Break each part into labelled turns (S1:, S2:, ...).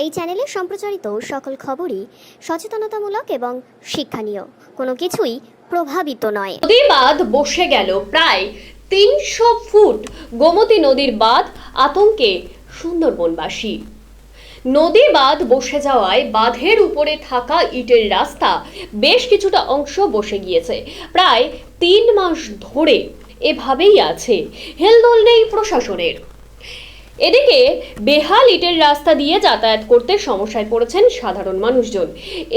S1: এই চ্যানেলে সম্প্রচারিত সকল খবরই সচেতনতামূলক এবং শিক্ষণীয়, কোনো কিছুই প্রভাবিত নয়।
S2: নদী বাঁধ বসে গেল প্রায় ৩০০ ফুট গোমতী নদীর বাঁধ, আতঙ্কে সুন্দরবনবাসী। নদী বাঁধ বসে যাওয়ায় বাঁধের উপরে থাকা ইটের রাস্তা বেশ কিছুটা অংশ বসে গিয়েছে। প্রায় ৩ মাস ধরে এভাবেই আছে, হেলদোল নেই প্রশাসনের। এদিকে বেহাল ইটের রাস্তা দিয়ে যাতায়াত করতে সমস্যায় পড়েছেন সাধারণ মানুষজন।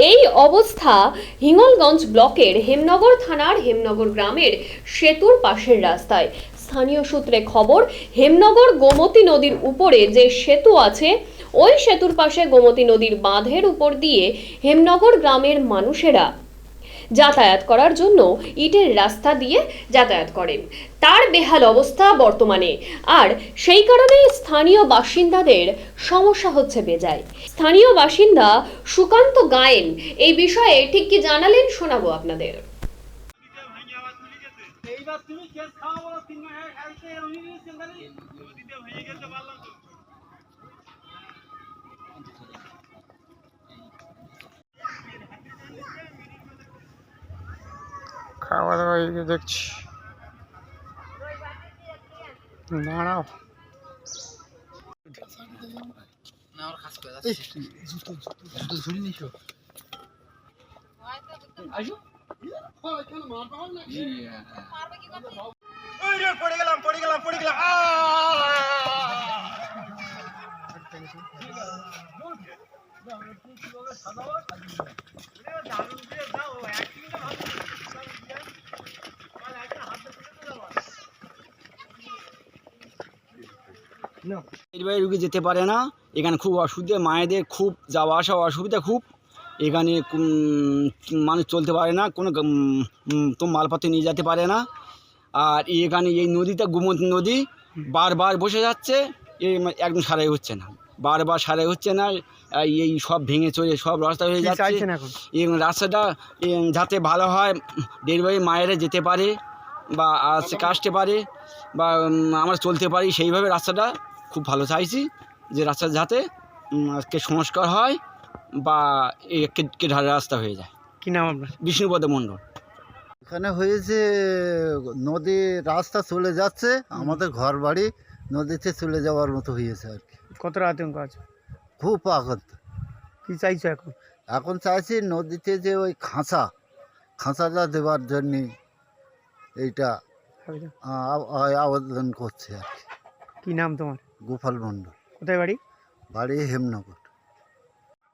S2: এই অবস্থা হিঙ্গলগঞ্জ ব্লকের হেমনগর থানার হেমনগর গ্রামের সেতুর পাশের রাস্তায়। স্থানীয় সূত্রে খবর, হেমনগর গোমতী নদীর উপরে যে সেতু আছে, ওই সেতুর পাশে গোমতী নদীর বাঁধের উপর দিয়ে হেমনগর গ্রামের মানুষেরা যাতায়াত করার জন্য ইটের রাস্তা দিয়ে যাতায়াত করেন। তার বেহাল অবস্থা বর্তমানে, আর সেই কারণেই স্থানীয় বাসিন্দাদের সমস্যা হচ্ছে বেজায়। স্থানীয় বাসিন্দা সুকান্ত গায়েন এই বিষয়ে ঠিক কি জানালেন শোনাবো আপনাদের।
S3: খাওয়া দাওয়া এই যে দেখছি, দাঁড়াও
S4: পড়ে গেলাম
S5: বাইরে রুগী যেতে পারে না, এখানে খুব অসুবিধা, মায়েদের খুব যাওয়া আসা অসুবিধা খুব। এখানে মানুষ চলতে পারে না, কোনো তো মালপত্র নিয়ে যেতে পারে না। আর এখানে এই নদীটা গোমতী নদী বারবার বসে যাচ্ছে, একদম সারাই হচ্ছে না, বারবার সারাই হচ্ছে না। এই সব ভেঙে চলে সব রাস্তা হয়ে যাচ্ছে। এই রাস্তাটা যাতে ভালো হয়, ডেলিভারি মায়েরা যেতে পারে বা আসতে পারে বা আমরা চলতে পারি, সেইভাবে রাস্তাটা খুব ভালো চাইছি, যে রাস্তা যাতে আজকে সংস্কার হয় বা একটু ঢালা রাস্তা হয়ে যায়।
S3: কি নাম আপনার?
S5: বিষ্ণুপদ মণ্ডল।
S6: এখানে হয়েছে নদী রাস্তা চলে যাচ্ছে, আমাদের ঘর বাড়ি নদীতে চলে যাওয়ার মতো হয়েছে আর কি।
S3: কতটা আতঙ্ক আছে?
S6: খুব আঘাত।
S3: কি চাইছো এখন?
S6: এখন চাইছি নদীতে যে ওই খাঁচাটা দেওয়ার জন্যে এইটা আবেদন করছে আর কি।
S3: কি নাম তোমার?
S6: গোপাল মণ্ডল।
S3: কোথায় বাড়ি?
S6: বাড়ি হেমনগর।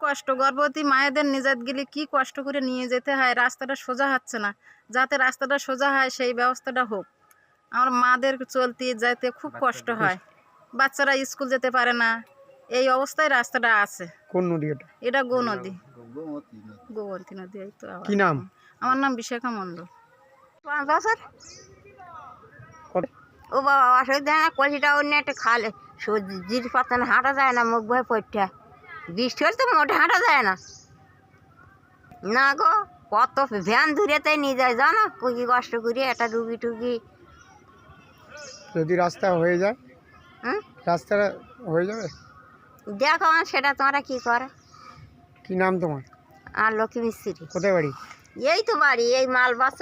S7: কষ্ট, গর্ভবতী মায়েদের নিজাত গেলে কি কষ্ট করে নিয়ে যেতে হয়, রাস্তাটা সোজা হচ্ছে না। যাতে রাস্তাটা সোজা হয় সেই ব্যবস্থাটা হোক। আমার মাদের চলতে যেতে খুব কষ্ট হয়, বাচ্চারা স্কুল যেতে পারে না, এই অবস্থায় রাস্তাটা আছে।
S3: কোন নদী এটা?
S7: এটা নদী, গোমতী নদী। এই তো।
S3: কি নাম?
S7: আমার নাম বিশাখা মণ্ডল।
S8: 5 বছর।
S3: কত-
S8: ও বাবা, অসুবিধা না, কলসিটা অন্য একটা খালে জিনিস পাতা না, হাঁটা যায় না, মুখ ভয় পড়তে। বৃষ্টি হলে তো মোটে হাঁটা যায় না। না গো, কত ভ্যান ধরে তাই নিয়ে যায়, জানো কি কষ্ট করি একটা রুগী টুগি।
S3: যদি রাস্তা হয়ে যায়, রাস্তাটা হয়ে যাবে।
S8: দেখো সেটা তোমরা কি করে।
S3: কি নাম তোমার?
S8: আর লক্ষ্মী মিস্ত্রি।
S3: কোথায় বাড়ি?
S8: এই তো বাড়ি, এই মাল বাস।